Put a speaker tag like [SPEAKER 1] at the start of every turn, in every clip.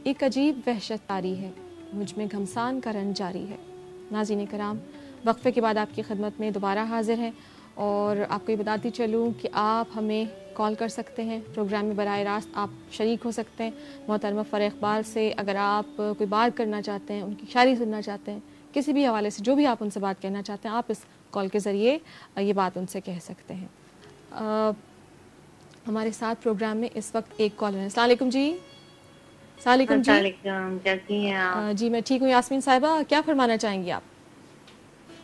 [SPEAKER 1] एक अजीब वहशत तारी है, मुझ में घमसान का रंज जारी है। नाज़रीन कराम, वक्फे के बाद आपकी खिदमत में दोबारा हाजिर हैं और आपको ये बताती चलूँ कि आप हमें कॉल कर सकते हैं, प्रोग्राम में बराह रास्त आप शरीक हो सकते हैं। मोहतरमा फ़र इक़बाल से अगर आप कोई बात करना चाहते हैं, उनकी शायरी सुनना चाहते हैं, किसी भी हवाले से जो भी आप उनसे बात कहना चाहते हैं, आप इस कॉल के ज़रिए ये बात उनसे कह सकते हैं। हमारे साथ प्रोग्राम में इस वक्त एक कॉलर है। अस्सलाम वालेकुम जी। सलाम जी,
[SPEAKER 2] कैसी हैं आप?
[SPEAKER 1] जी मैं ठीक हूँ। यास्मीन साहिबा, क्या फरमाना चाहेंगी आप?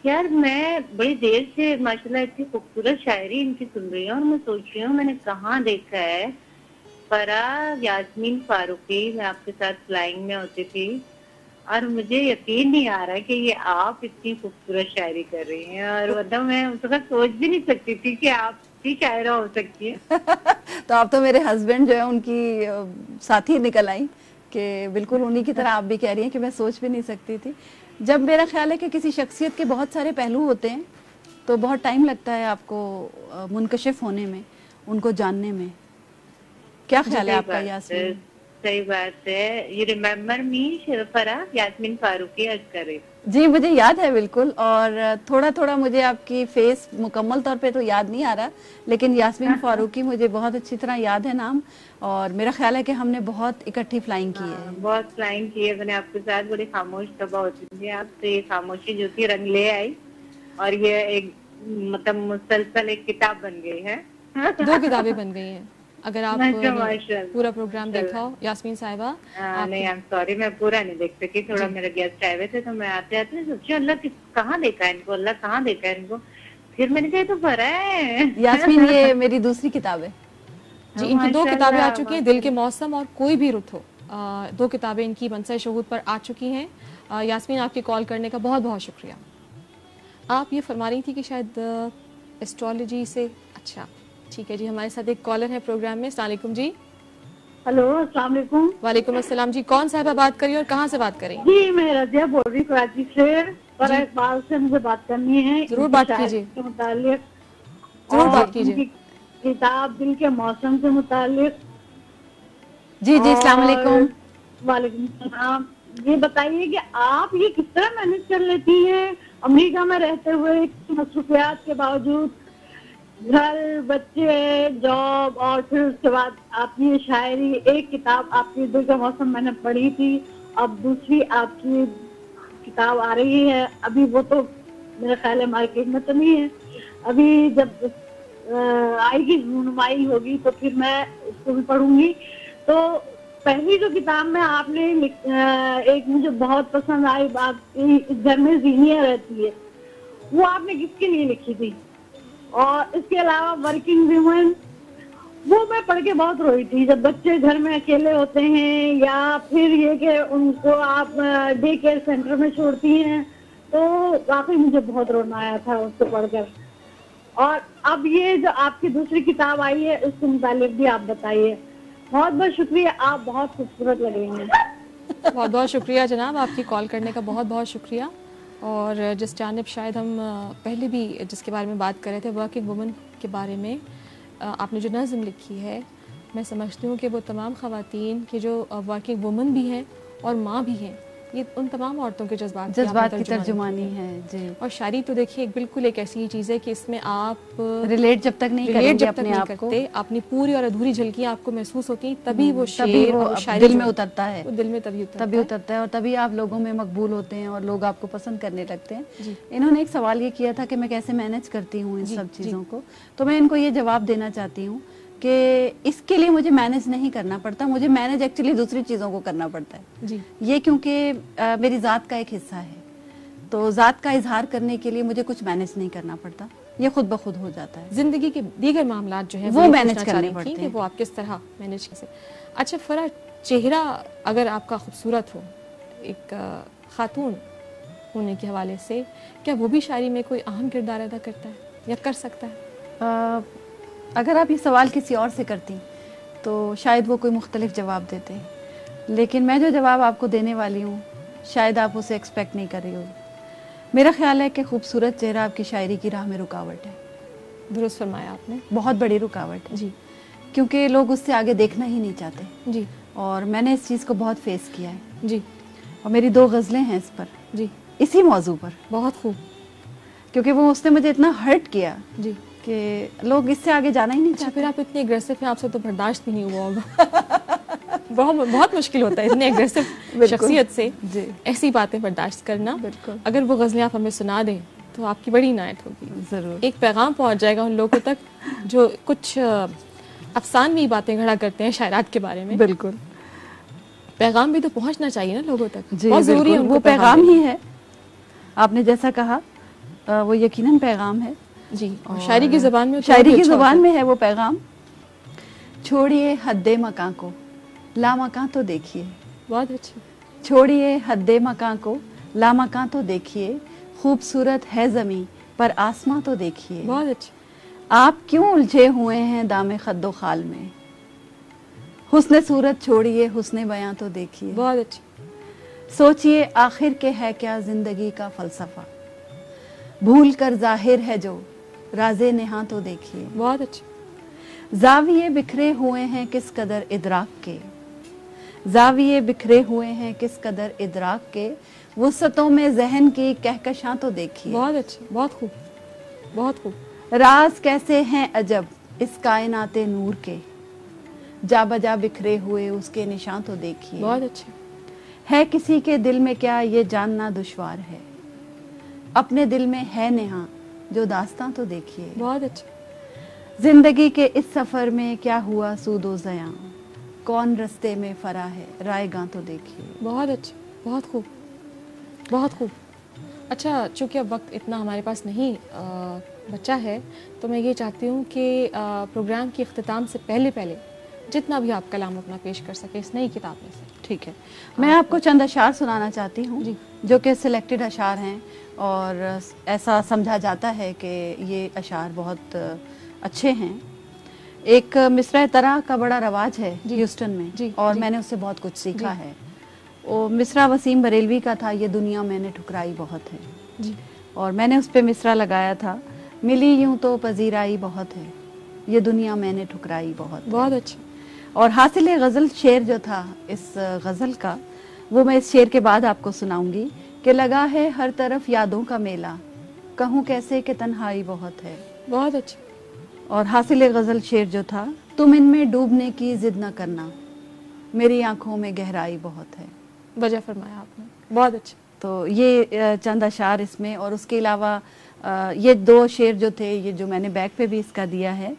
[SPEAKER 2] यार मैं बड़ी देर से माशाल्लाह इतनी खूबसूरत शायरी इनकी सुन रही हूँ और मैं सोच रही हूँ मैंने कहाँ देखा है। फरा यास्मीन फारूकी, मैं आपके साथ फ्लाइंग में होती थी और मुझे यकीन नहीं आ रहा कि ये आप इतनी खूबसूरत शायरी कर रही हैं और मतलब मैं उस वक्त सोच भी नहीं सकती थी कि आप भी शायरा हो सकती है।
[SPEAKER 3] तो आप तो मेरे हस्बैंड जो है उनकी साथी निकल आई कि बिल्कुल उन्हीं की तरह आप भी कह रही हैं कि मैं सोच भी नहीं सकती थी। जब मेरा ख्याल है कि किसी शख्सियत के बहुत सारे पहलू होते हैं तो बहुत टाइम लगता है आपको मुनकशिफ होने में, उनको जानने में। क्या ख्याल है आपका यास्मीन?
[SPEAKER 2] सही बात है। यू रिमेम्बर मी फरा यास्मीन फारूकी अर्ज करे।
[SPEAKER 3] जी मुझे याद है बिल्कुल, और थोड़ा थोड़ा मुझे आपकी फेस मुकम्मल तौर पे तो याद नहीं आ रहा, लेकिन यास्मीन फारूकी मुझे बहुत अच्छी तरह याद है नाम, और मेरा ख्याल है कि हमने बहुत इकट्ठी फ्लाइंग की है।
[SPEAKER 2] बहुत फ्लाइंग की है मैंने आपके साथ। बड़ी खामोश तबाह होती थी आप, तो ये खामोशी जो थी रंग ले आई और ये एक मतलब मुसलसल एक किताब बन गई है।
[SPEAKER 1] 2 किताबें बन गई हैं। अगर आप पूरा प्रोग्राम देखा हो यास्मीन साहिबा।
[SPEAKER 2] नहीं आई एम सॉरी, मैं पूरा नहीं देख सकी। थोड़ा मेरे गेस्ट आए हुए थे तो मैं आते आते सोची अल्लाह कहाँ देखा है इनको, अल्लाह कहाँ देखा है इनको। फिर मैंने कहा तो भरा है।
[SPEAKER 3] यास्मीन ये मेरी दूसरी किताब है
[SPEAKER 1] जी। इनकी 2 किताबें आ चुकी हैं, दिल के मौसम और कोई भी रुत हो। 2 किताबें इनकी मंसर शहूद पर आ चुकी हैं। यास्मीन, आपकी कॉल करने का बहुत बहुत शुक्रिया। आप ये फरमा रही थी कि शायद एस्ट्रोलॉजी से, अच्छा ठीक है जी। हमारे साथ एक कॉलर है प्रोग्राम में। अस्सलाम वालेकुम जी।
[SPEAKER 4] हेलो, अस्सलाम वालेकुम।
[SPEAKER 1] वालेकुम अस्सलाम जी। कौन साहिबा बात करिए और कहाँ से बात करें?
[SPEAKER 4] जी मैं रजिया बोल रही कराची से। पर इकबाल से मुझे बात करनी है।
[SPEAKER 1] जरूर बात कीजिए, जरूर बात कीजिए।
[SPEAKER 4] किताब दिल के मौसम से मुतालिक।
[SPEAKER 3] जी जी, अस्सलाम वालेकुम।
[SPEAKER 4] वालेकुम सलाम। ये बताइए कि आप ये किस तरह मैनेज कर लेती हैं अमेरिका में रहते हुए, मसरूफियात के बावजूद, घर, बच्चे, जॉब, और फिर उसके बाद आपकी शायरी। एक किताब आपकी दिल का मौसम मैंने पढ़ी थी, अब दूसरी आपकी किताब आ रही है। अभी वो तो मेरे ख्याल है मार्केट में तो नहीं है, अभी जब आएगी, नुमाई होगी तो फिर मैं उसको भी पढ़ूंगी। तो पहली जो किताब में आपने एक मुझे बहुत पसंद आई बात, इस घर में जीनिया रहती है, वो आपने किसके लिए लिखी थी? और इसके अलावा वर्किंग वुमेन, वो मैं पढ़ के बहुत रोई थी। जब बच्चे घर में अकेले होते हैं या फिर ये कि उनको आप डे केयर सेंटर में छोड़ती हैं, तो वाकई मुझे बहुत रोना आया था उसको पढ़कर। और अब ये जो आपकी दूसरी किताब आई है उसके मुतालिक भी आप बताइए। बहुत बहुत शुक्रिया, आप बहुत खूबसूरत लग रही हैं।
[SPEAKER 1] बहुत बहुत शुक्रिया जनाब, आपकी कॉल करने का बहुत बहुत शुक्रिया। और जिस जानिब शायद हम पहले भी जिसके बारे में बात कर रहे थे, वर्किंग वुमन के बारे में, आपने जो नज़्म लिखी है, मैं समझती हूँ कि वो तमाम ख़वातीन के जो वर्किंग वुमन भी हैं और माँ भी हैं, ये उन तमाम औरतों के जज्बात
[SPEAKER 3] की तर्जुमानी है जी।
[SPEAKER 1] और शायरी तो देखिए बिल्कुल एक ऐसी चीज़ है कि इसमें आप
[SPEAKER 3] रिलेट जब तक नहीं
[SPEAKER 1] करते, अपनी पूरी और अधूरी झलकियाँ आपको महसूस होती हैं, तभी वो शेर
[SPEAKER 3] वो दिल में उतरता है,
[SPEAKER 1] वो दिल में तभी
[SPEAKER 3] उतरता है और तभी आप लोगों में मकबूल होते हैं और लोग आपको पसंद करने लगते हैं। इन्होंने एक सवाल ये किया था कि मैं कैसे मैनेज करती हूँ इन सब चीज़ों को, तो मैं इनको ये जवाब देना चाहती हूँ कि इसके लिए मुझे मैनेज नहीं करना पड़ता, मुझे मैनेज एक्चुअली दूसरी चीज़ों को करना पड़ता है
[SPEAKER 1] जी।
[SPEAKER 3] ये क्योंकि मेरी ज़ात का एक हिस्सा है, तो ज़ात का इजहार करने के लिए मुझे कुछ मैनेज नहीं करना पड़ता, ये खुद ब खुद हो जाता है।
[SPEAKER 1] जिंदगी के दीगर मामलात जो है
[SPEAKER 3] वो मैनेज करने पड़ते हैं,
[SPEAKER 1] वो आप किस तरह मैनेज कर सकते। अच्छा फरा, चेहरा अगर आपका खूबसूरत हो, एक खातून होने के हवाले से, क्या वो भी शायरी में कोई अहम किरदार अदा करता है या कर सकता है?
[SPEAKER 3] अगर आप ये सवाल किसी और से करती तो शायद वो कोई मुख्तलिफ जवाब देते हैं, लेकिन मैं जो जवाब आपको देने वाली हूँ शायद आप उसे एक्सपेक्ट नहीं कर रही हो। मेरा ख्याल है कि खूबसूरत चेहरा आपकी शायरी की राह में रुकावट है।
[SPEAKER 1] दुरुस्त फरमाया आपने,
[SPEAKER 3] बहुत बड़ी रुकावट है
[SPEAKER 1] जी,
[SPEAKER 3] क्योंकि लोग उससे आगे देखना ही नहीं चाहते
[SPEAKER 1] जी।
[SPEAKER 3] और मैंने इस चीज़ को बहुत फेस किया है
[SPEAKER 1] जी
[SPEAKER 3] और मेरी 2 गज़लें हैं इस पर,
[SPEAKER 1] जी,
[SPEAKER 3] इसी मौजू पर,
[SPEAKER 1] बहुत खूब।
[SPEAKER 3] क्योंकि वो उसने मुझे इतना हर्ट किया
[SPEAKER 1] जी,
[SPEAKER 3] कि लोग इससे आगे जाना ही नहीं
[SPEAKER 1] अच्छा
[SPEAKER 3] चाहते।
[SPEAKER 1] फिर आप इतने एग्रेसिव हैं, आपसे तो बर्दाश्त भी नहीं हुआ होगा। बहुत बहुत मुश्किल होता है इतने एग्रेसिव
[SPEAKER 3] बिल्कुल।
[SPEAKER 1] शख्सियत से
[SPEAKER 3] जी
[SPEAKER 1] ऐसी बातें बर्दाश्त करना।
[SPEAKER 3] बिल्कुल,
[SPEAKER 1] अगर वो गज़लें आप हमें सुना दें तो आपकी बड़ी इनायत होगी।
[SPEAKER 3] ज़रूर।
[SPEAKER 1] एक पैगाम पहुंच जाएगा उन लोगों तक जो कुछ अफसानवी बातें घड़ा करते हैं शायरात के बारे में।
[SPEAKER 3] बिल्कुल
[SPEAKER 1] पैगाम भी तो पहुंचना चाहिए ना लोगों तक,
[SPEAKER 3] जी,
[SPEAKER 1] बहुत ज़रूरी है
[SPEAKER 3] बिल्कुल।
[SPEAKER 1] उनको
[SPEAKER 3] वो पैगाम
[SPEAKER 1] देना।
[SPEAKER 3] ही है, आपने जैसा कहा वो यकीनन पैगाम है।
[SPEAKER 1] जी, और शायरी की ज़बान में तो
[SPEAKER 3] शायरी
[SPEAKER 1] और भी
[SPEAKER 3] की
[SPEAKER 1] अच्छा
[SPEAKER 3] ज़ुबान
[SPEAKER 1] होता
[SPEAKER 3] में है वो पैगाम। छोड़िए हद्दे मकां को, लामकां तो देखिए।
[SPEAKER 1] है। बहुत अच्छा।
[SPEAKER 3] छोड़िए हद्दे मकां को, लामकां तो देखिए। खूबसूरत है ज़मीं पर आसमां तो देखिए।
[SPEAKER 1] बहुत अच्छा।
[SPEAKER 3] आप क्यों उलझे हुए हैं दामे खद्दो खाल में। हुस्न सूरत छोड़िए, हुस्न बयां तो देखिए।
[SPEAKER 1] बहुत अच्छा।
[SPEAKER 3] सोचिए आखिर के है क्या जिंदगी का फलसफा। भूल कर जाहिर है जो राज़े नेहा तो देखिए।
[SPEAKER 1] बहुत अच्छा।
[SPEAKER 3] जाविये बिखरे हुए हैं किस कदर इदराक के। जाविये बिखरे हुए हैं किस कदर इदराक के। वुसतों में जहन की कहकशां तो देखिए।
[SPEAKER 1] बहुत अच्छा, बहुत खूब, बहुत खूब।
[SPEAKER 3] राज कैसे हैं अजब इस कायनाते नूर के। जा बजा बिखरे हुए उसके निशान तो देखिए।
[SPEAKER 1] बहुत अच्छा।
[SPEAKER 3] है किसी के दिल में क्या ये जानना दुश्वार है। अपने दिल में है नेहा जो दास्तां तो देखिए।
[SPEAKER 1] बहुत अच्छा।
[SPEAKER 3] जिंदगी के इस सफर में क्या हुआ सूदो ज़यां। कौन रस्ते में फरा है रायगां तो देखिए।
[SPEAKER 1] बहुत अच्छा, बहुत खूब, बहुत खूब। अच्छा, चूँकि अब वक्त इतना हमारे पास नहीं बचा है, तो मैं ये चाहती हूँ कि प्रोग्राम के अख्तिताम से पहले पहले जितना भी आप कलाम अपना पेश कर सके इस नई किताब में से।
[SPEAKER 3] ठीक है, मैं आपको चंद अशार सुनाना चाहती हूँ
[SPEAKER 1] जी।
[SPEAKER 3] जो कि सिलेक्टेड अशार हैं और ऐसा समझा जाता है कि ये अशार बहुत अच्छे हैं। एक मिसरा तरह का बड़ा रवाज है ह्यूस्टन में
[SPEAKER 1] जी,
[SPEAKER 3] और
[SPEAKER 1] जी।
[SPEAKER 3] मैंने उससे बहुत कुछ सीखा है। वो मिसरा वसीम बरेलवी का था, ये दुनिया मैंने ठुकराई बहुत है।
[SPEAKER 1] जी।
[SPEAKER 3] और मैंने उस पर मिसरा लगाया था, मिली यूं तो पजीराई बहुत है, ये दुनिया मैंने ठुकराई बहुत है।
[SPEAKER 1] बहुत अच्छा।
[SPEAKER 3] और हासिल गज़ल शेर जो था इस गज़ल का, वो मैं इस शेर के बाद आपको सुनाऊंगी कि लगा है हर तरफ यादों का मेला, कहूँ कैसे कि तन्हाई बहुत है।
[SPEAKER 1] बहुत अच्छा।
[SPEAKER 3] और हासिल गज़ल शेर जो था, तुम इनमें डूबने की जिद न करना, मेरी आंखों में गहराई बहुत है।
[SPEAKER 1] वजह फरमाया आपने, बहुत अच्छा।
[SPEAKER 3] तो ये चंद अशार इसमें, और उसके अलावा ये 2 शेर जो थे, ये जो मैंने बैक पे भी इसका दिया है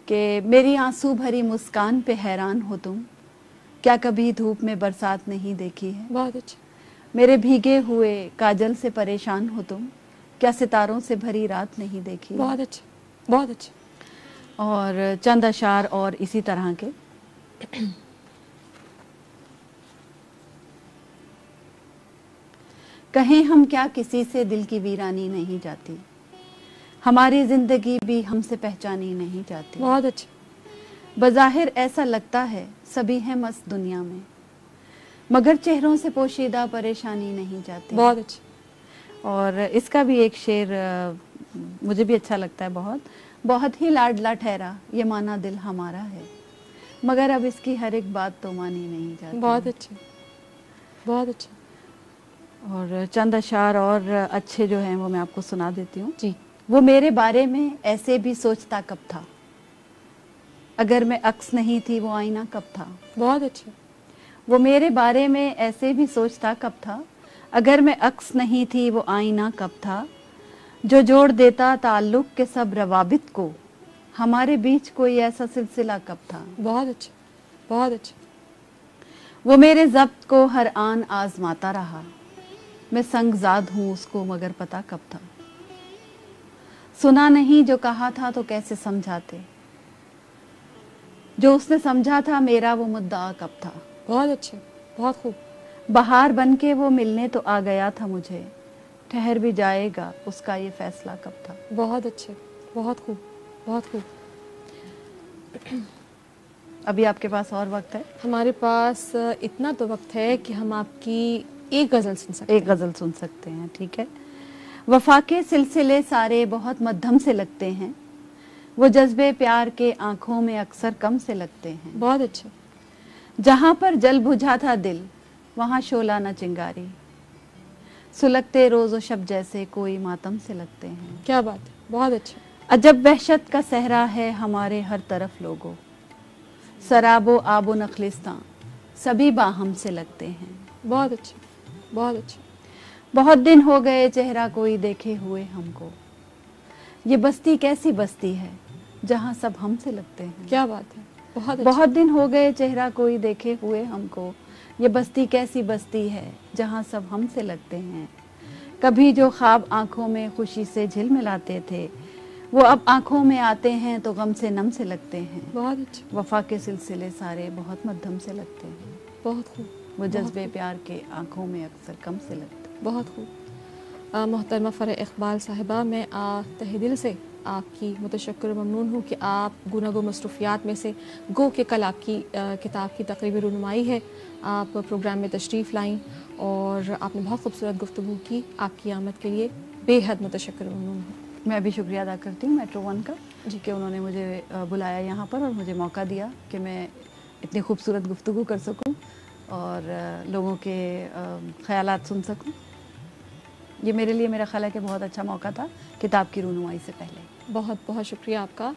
[SPEAKER 3] कि मेरी आंसू भरी मुस्कान पे हैरान हो तुम, क्या कभी धूप में बरसात नहीं देखी है।
[SPEAKER 1] बहुत अच्छा।
[SPEAKER 3] मेरे भीगे हुए काजल से परेशान हो तुम, क्या सितारों से भरी रात नहीं देखी है।
[SPEAKER 1] बहुत अच्छा, बहुत अच्छा।
[SPEAKER 3] और चंद अशार और इसी तरह के। कहें हम क्या किसी से दिल की वीरानी नहीं जाती, हमारी जिंदगी भी हमसे पहचानी नहीं जाती।
[SPEAKER 1] बहुत अच्छा।
[SPEAKER 3] बज़ाहिर ऐसा लगता है सभी हैं मस्त दुनिया में, मगर चेहरों से पोशीदा परेशानी नहीं जाती।
[SPEAKER 1] बहुत अच्छा।
[SPEAKER 3] और इसका भी एक शेर मुझे भी अच्छा लगता है बहुत। बहुत ही लाडला ठहरा ये माना दिल हमारा है, मगर अब इसकी हर एक बात तो मानी नहीं जाती।
[SPEAKER 1] बहुत अच्छा, बहुत अच्छा।
[SPEAKER 3] और चंद अशार और अच्छे जो हैं वो मैं आपको सुना देती हूँ।
[SPEAKER 1] जी।
[SPEAKER 3] वो मेरे बारे में ऐसे भी सोचता कब था, अगर मैं अक्स नहीं थी वो आईना कब था।
[SPEAKER 1] बहुत अच्छा।
[SPEAKER 3] वो मेरे बारे में ऐसे भी सोचता कब था, अगर मैं अक्स नहीं थी वो आईना कब था। जो जोड़ देता ताल्लुक के सब रवाबित को, हमारे बीच कोई ऐसा सिलसिला कब था।
[SPEAKER 1] बहुत अच्छा, बहुत अच्छा।
[SPEAKER 3] वो मेरे ज़ब्त को हर आन आजमाता रहा, मैं संगजाद हूँ उसको मगर पता कब था। सुना नहीं जो कहा था तो कैसे समझाते, जो उसने समझा था मेरा वो मुद्दा कब था।
[SPEAKER 1] बहुत अच्छे, बहुत खूब।
[SPEAKER 3] बहार बन के वो मिलने तो आ गया था मुझे, ठहर भी जाएगा उसका ये फैसला कब था।
[SPEAKER 1] बहुत अच्छे, बहुत खूब, बहुत खूब।
[SPEAKER 3] अभी आपके पास और वक्त है?
[SPEAKER 1] हमारे पास इतना तो वक्त है कि हम आपकी एक गज़ल सुन सकते हैं।
[SPEAKER 3] एक गज़ल सुन सकते हैं, ठीक है। वफा के सिलसिले सारे बहुत मध्यम से लगते हैं, वो जज्बे प्यार के आंखों में अक्सर कम से लगते हैं।
[SPEAKER 1] बहुत अच्छे।
[SPEAKER 3] जहाँ पर जल बुझा था दिल वहाँ शोला न चिंगारी, सुलगते रोज व शब जैसे कोई मातम से लगते हैं।
[SPEAKER 1] क्या बात है, बहुत अच्छा।
[SPEAKER 3] अजब वहशत का सहरा है हमारे हर तरफ लोगों, शराबो आबो नखलिस्तां सभी बाहम से लगते हैं।
[SPEAKER 1] बहुत अच्छा, बहुत अच्छा।
[SPEAKER 3] बहुत दिन हो गए चेहरा कोई देखे हुए हमको, ये बस्ती कैसी बस्ती है जहाँ सब हमसे लगते हैं।
[SPEAKER 1] क्या बात है, बहुत अच्छा।
[SPEAKER 3] बहुत दिन हो गए चेहरा कोई देखे हुए हमको, ये बस्ती कैसी बस्ती है जहाँ सब हमसे लगते हैं। कभी जो ख्वाब आंखों में खुशी से झिलमिलाते थे, वो अब आंखों में आते हैं तो गम से नम से लगते हैं।
[SPEAKER 1] बहुत अच्छा,
[SPEAKER 3] वफा के सिलसिले सारे बहुत मध्यम से लगते हैं,
[SPEAKER 1] बहुत खूब।
[SPEAKER 3] वो जज्बे प्यार के आंखों में अक्सर कम से लगते हैं।
[SPEAKER 1] बहुत खूब। मोहतरमा फ़र इकबाल साहिबा, मैं तहे दिल से आपकी मुतशक्किर ममनून हूँ कि आप गुनागो मसरूफ़ियात में से गो के कल आपकी किताब की तकरीबी रुनुमाई है। आप प्रोग्राम में तशरीफ़ लाईं और आपने बहुत खूबसूरत गुफ्तगू की। आपकी आमद के लिए बेहद मुतशक्किर ममनून हूँ।
[SPEAKER 3] मैं भी शुक्रिया अदा करती हूँ मेट्रो वन का जी कि उन्होंने मुझे बुलाया यहाँ पर और मुझे मौका दिया कि मैं इतनी खूबसूरत गुफ्तगू कर सकूँ और लोगों के ख़यालात सुन सकूँ। ये मेरे लिए मेरा ख्याल है कि बहुत अच्छा मौका था किताब की रुनुमाई से पहले।
[SPEAKER 1] बहुत बहुत शुक्रिया आपका।